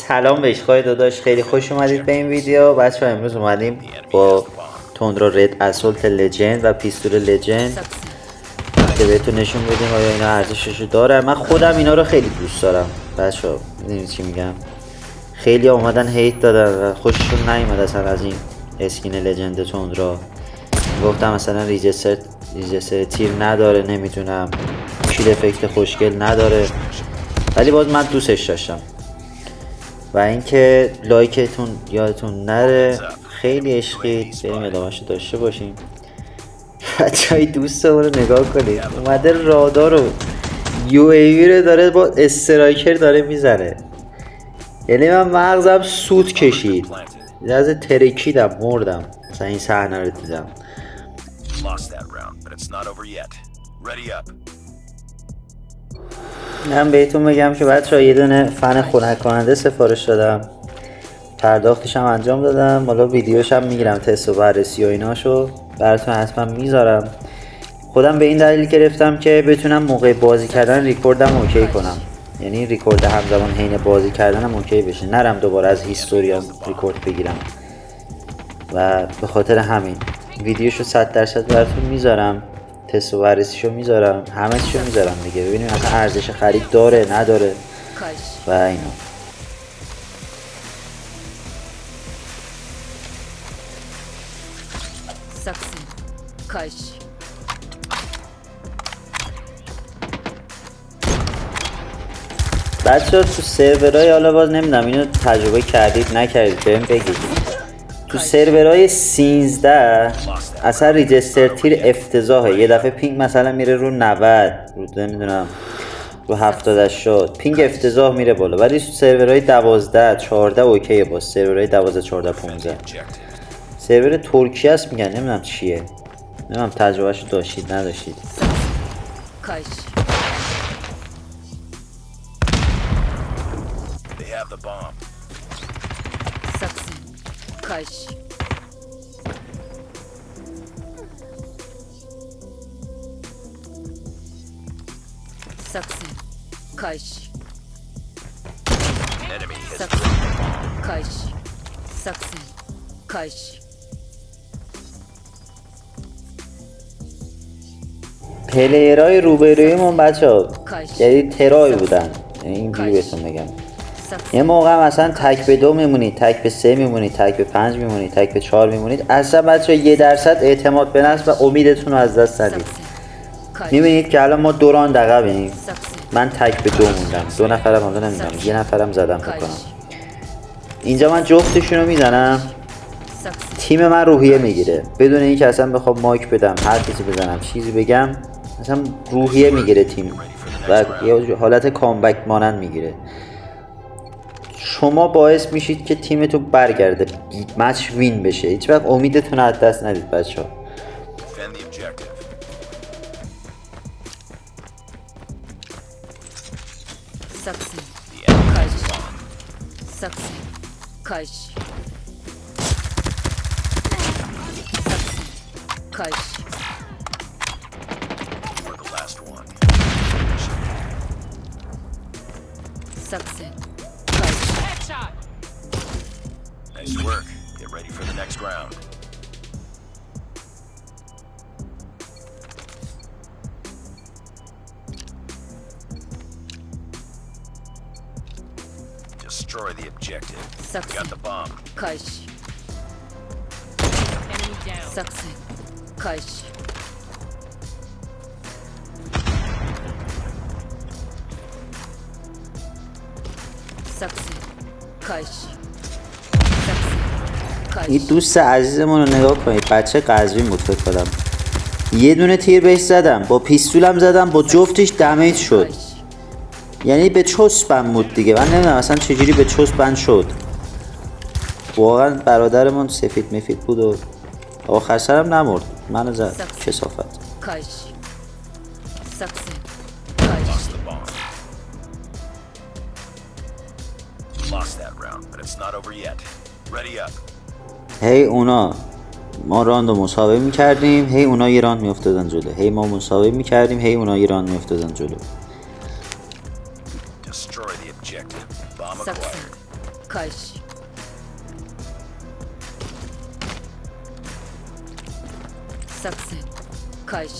سلام به عشقای داداش، خیلی خوش اومدید به این ویدیو. بچه ها امروز اومدیم با توندرا رد اسولت لجند و پیستول لجند که بهتون نشون بدیم آیا اینا ارزششو داره. من خودم اینا رو خیلی دوست دارم بچه ها، میدونید چی میگم. خیلی اومدن هیت دادن و خوششون نیومد اصلا از این اسکین لجند توندرا. گفتم مثلا ریجستر تیر نداره، نمیتونم کیل افکت خوشگل نداره، ولی باز من دوستش داشتم. و اینکه لایکتون یادتون نره، خیلی عشقید، بریم ادامه‌شو داشته باشیم. بچه‌های دوستمون رو نگاه کنید، اومده رادار رو UAV رو داره با استرایکر داره میزنه. یعنی من مغزم سوت کشید، از ترکیدم مردم مثلا این صحنه رو دیدم. من بهتون بگم که بچه‌ها یه دونه فن خنک کننده سفارش دادم، پرداختش هم انجام دادم. حالا ویدیوش هم میگیرم، تست و بررسی و ایناشو براتون حتما میذارم. خودم به این دلیل گرفتم که بتونم موقع بازی کردن ریکوردم اوکی کنم، یعنی ریکورد همزمان حین بازی کردنم اوکی بشه، نرم دوباره از هیستوریام ریکورد بگیرم. و به خاطر همین ویدیوشو 100% براتون میذارم، تست و بررسیشو میذارم، همه چیشو میذارم دیگه، ببینیم اصلا ارزش خرید داره نداره و اینا. بچه تو سرورهای، حالا باز نمیدونم اینو تجربه کردید نکردید بهم بگید، تو سرورهای 13 اصلا ریجستر تیر افتضاحه. یه دفعه پینگ مثلا میره رو 90، رو نمیدونم رو 70 شد، پینگ افتضاح میره بالا. ولی تو سرورهای 12 14 اوکیه، با سرورهای 12 14 15. سرور ترکیه است میگن، نمیدونم چیه، نمیدونم تجربهشو داشتید نداشتید. پلیرهای روبرویمون بچه یعنی ترای بودن، اینجوری بهتون بگم. یه موقع مثلا تک به 2 میمونید، تک به 3 میمونید، تک به 5 میمونید، تک به 4 میمونید، اصلا بچه 1% اعتماد به نفس و امیدتون رو از دست ندید. میبینید که الان ما دوران عقبیم، من تک به 2 موندم، 2 نفرم حالا نمیدونم، 1 نفرم زدم بکنم. اینجا من جفتشون رو میزنم، تیم من روحیه میگیره بدون اینکه اصلا بخوام مایک بدم، هر چیزی بزنم، چیزی بگم، مثلا روحیه میگیره تیم و یه حالت کامبک مانند میگیره. شما باعث میشید که تیمتون برگرده، مچ وین بشه. هیچ وقت امیدتون رو از دست ندید بچه‌ها. Nice work. Get ready for the next round. Destroy the objective. Got the bomb. Enemy down. این دوست عزیزمون رو نگاه کنید، بچه قزوین بود فکر کنم. یه دونه تیر بهش زدم، با پیستولم زدم، با جفتش دمیج شد. یعنی به چسبم بود دیگه، من نمیدونم اصلا چجوری به چسبم شد. واقعا برادرمون سفید مفید بود و آخر سرم نمرد، منو زد. کثافت. هی اونا ما راندو مساوی میکردیم، هی اونا یه راند میافتادن جلو، هی ما مساوی میکردیم، هی اونا یه راند میافتادن جلو. Kush. Succeed. Kush.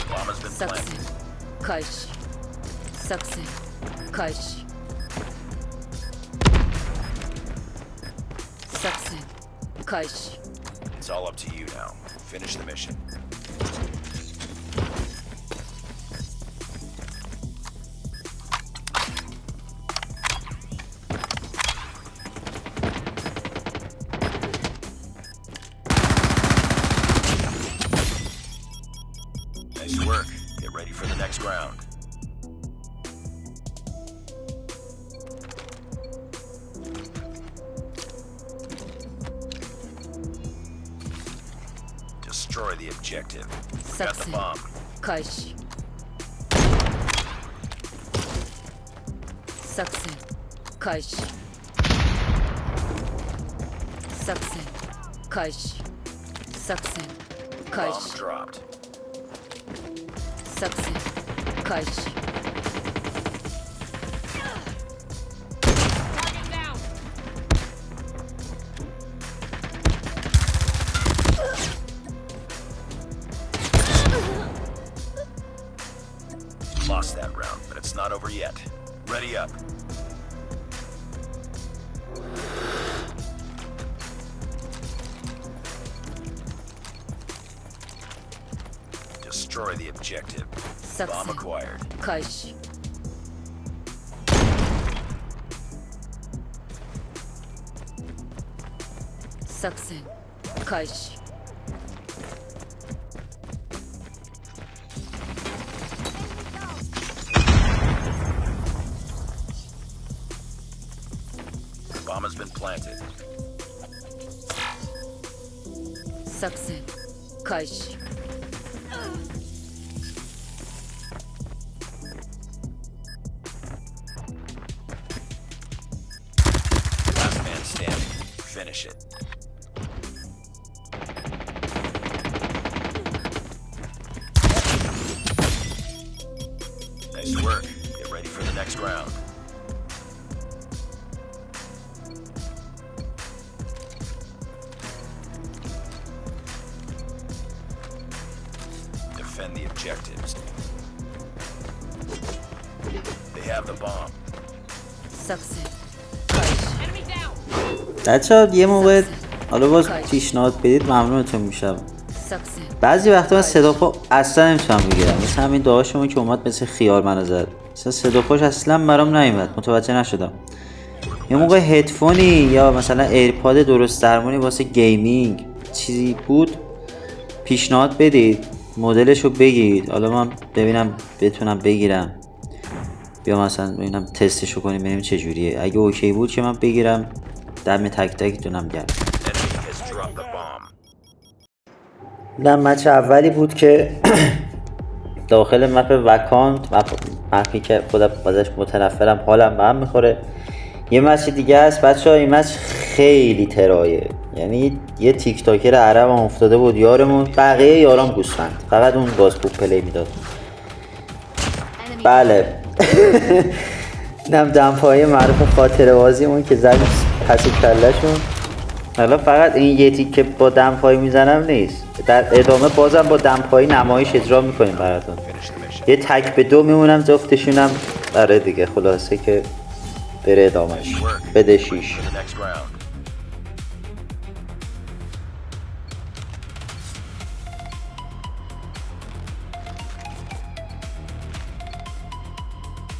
Bomb has been planted. Succeed. Kush. Succeed. Kush. Succeed. Kush. It's all up to you now. Finish the mission. Nice work. Get ready for the next round. Destroy the objective. Got the Succeed. bomb. Kush. Succeed. Kush. Succeed. Kush. Succeed. Bomb Kush. dropped. Succeed. Kush. Target down. Lost that round, but it's not over yet. Ready up. Destroy the objective. Bomb Succeed. acquired. Kush. Succeed. Kush. Bomb has been planted. Succeed. Kush. Last man standing. Finish it. Nice work. Get ready for the next round. Defend the objectives. They have the bomb. Succeed. Kush. Enemy down. بچه‌ها یه موقع حالا باز پیشنهاد بدید ممنونتون میشم. Succeed. بعضی وقتا من صدا پا اصلا نمیتونم بگیرم، مثل همین دعاشمون که اومد مثل خیار منو زد، مثلا صدا پاش اصلا برام نیومد، متوجه نشدم. یه موقع هدفونی یا مثلا ایرپاد درست درمونی واسه گیمینگ چیزی بود پیشنهاد بدید، مدلشو بگید، حالا من ببینم بتونم بگیرم، بیا مثلا ببینم تستشو کنیم ببینیم چه جوریه. اگه اوکی بود که من بگیرم. دم تک تکتونم گرم. Enemy has dropped the bomb. نه مچ اولی بود که داخل مپ وکانت، مپی که خودم ازش متنفرم، حالم به هم میخوره. یه مچ دیگه است بچه ها، این مچ خیلی ترایه، یعنی یه تیک تاکر عرب هم افتاده بود یارمون، بقیه یارام گوسفند، فقط اون باز خوب پلی میداد. بله نم دمپایی معروف خاطره بازیمون که زدیم پس کلشون. حالا فقط این یه تیک که با دمپایی میزنم نیست، در ادامه بازم با دمپایی نمایش اجرا میکنیم براتون. یه تک به دو میمونم جفتشونم. آره دیگه، خلاصه که بره ادامهش. بده 6. For the next round.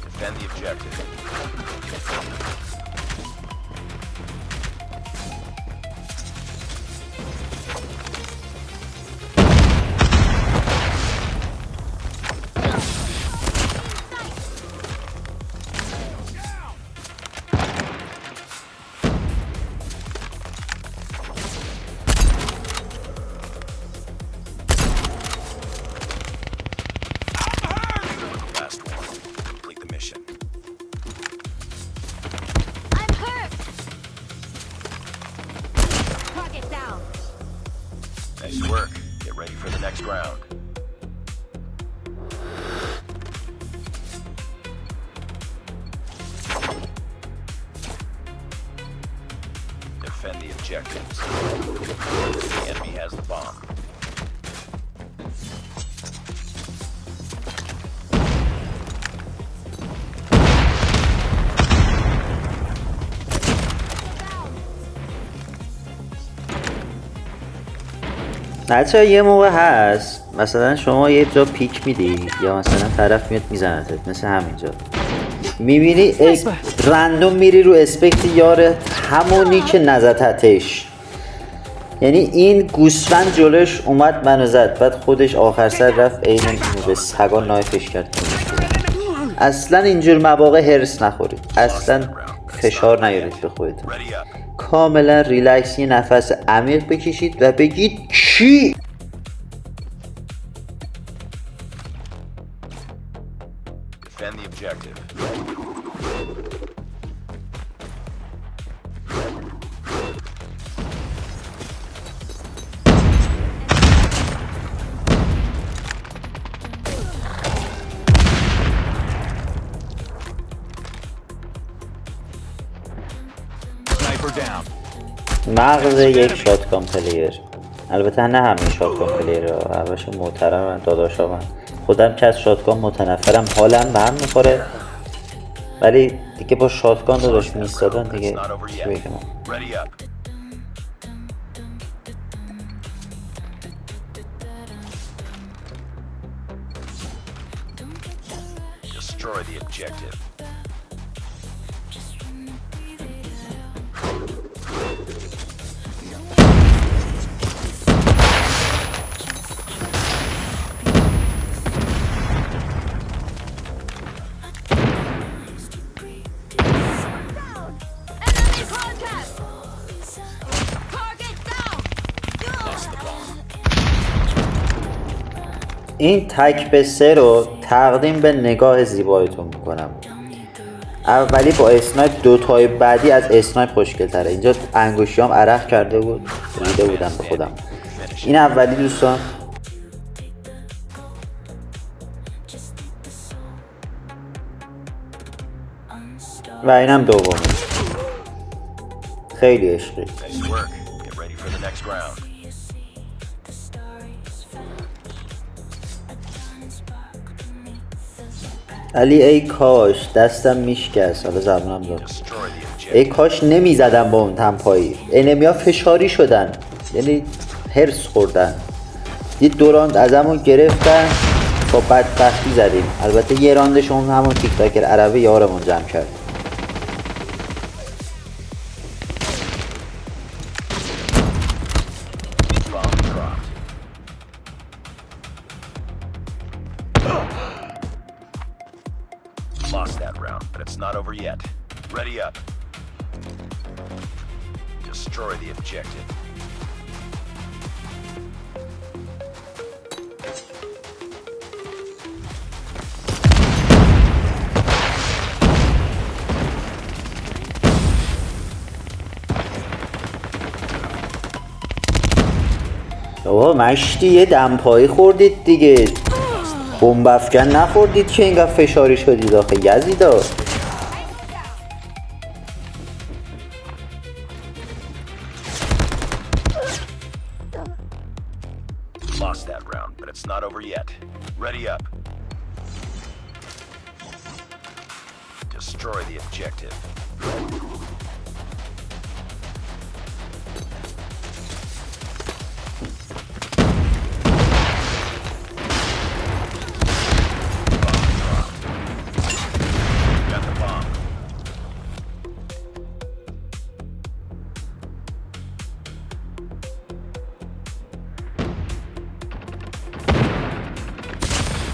Defend the objective. Last one. Complete the mission. I'm hurt. Target down. Nice work. Get ready for the next round. objectives. The enemy has the bomb. بچه‌ها یه موقع هست مثلا شما یه جا پیک میدی یا مثلا طرف میاد میزنتت مثل همینجا میبینی رندوم میری رو اسپکت یار همونی که نزدتش، یعنی این گوسفند جلوش اومد منو زد بعد خودش آخر سر رفت عین اینو به سگا نایفش کرد. اصلا اینجور مواقع هرس نخورید، اصلا فشار نیارید به خودتون، Ready up. کاملا ریلکس یه نفس عمیق بکشید و بگید چی؟ Defend the objective. Sniper down. مغز یک شاتگان پلیر، البته نه همین شاتگان پلیر ها، همش محترم داداش ها، من خودم که از شاتگان متنفرم، حالم به هم میخوره ولی دیگه با شاتگان داداش میستادن دیگه It's not over چی yet. بگم. Ready up. Destroy the objective. Enemy contact. Target down. Lost the bomb. این تک به 3 رو تقدیم به نگاه زیبایتون میکنم. اولی با اسنایپ، دوتای بعدی از اسنایپ خوشگل تره. اینجا انگوشیام عرق کرده بود ریده بودم به خودم. این اولی دوستان، و اینم دومی. خیلی عشقی. Nice work. Get ready for the next round. علی ای کاش دستم میشکست، حالا زبونم داد، Destroy the objective. ای کاش نمیزدم با اون تمپایی. انمیا فشاری شدن، یعنی هرس خوردن. یه دوراند ازمون گرفتن با بدبختی زدیم. البته یه راندش اون همون تیک تاکر عربی یارمون جمع کرد. Bomb dropped. Lost that round, but it's not over yet. Ready up. Destroy the objective. بابا مشتی یه دمپایی خوردید دیگه، بمب افکن نخوردید که اینقدر فشاری شدید آخه یزیدا. Lost that round, but it's not over yet. Ready up. Destroy the objective. Got the bomb.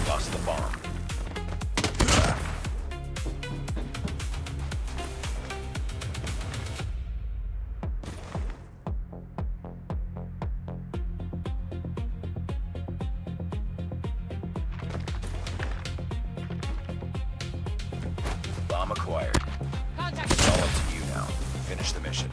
Lost the bomb. Bomb acquired. It's all up to you now. Finish the mission.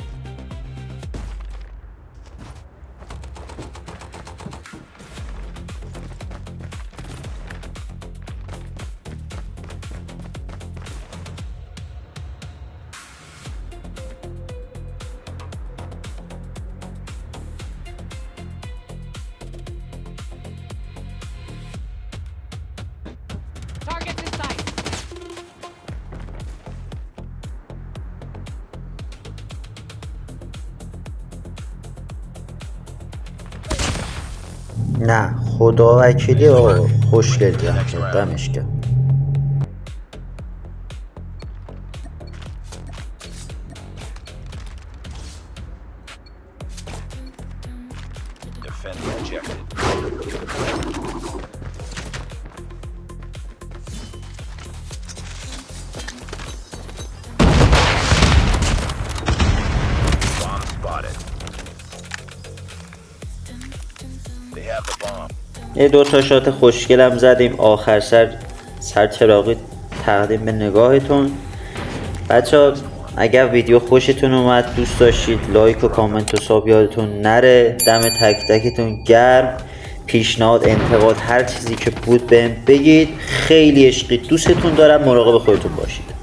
نه خدا وکیلی آقا خوشگل کرد دمش کرد. Defend the objective. Bomb spotted. They have the bomb. یه دو تا شات خوشگلم زدیم آخر سر چراغی تقدیم به نگاهتون. بچه اگر ویدیو خوشتون اومد دوست داشتید لایک و کامنت و ساب یادتون نره. دم تک تکتون گرم. پیشنهاد انتقاد هر چیزی که بود بهم بگید. خیلی عشقی دوستتون دارم. مراقب خودتون باشید.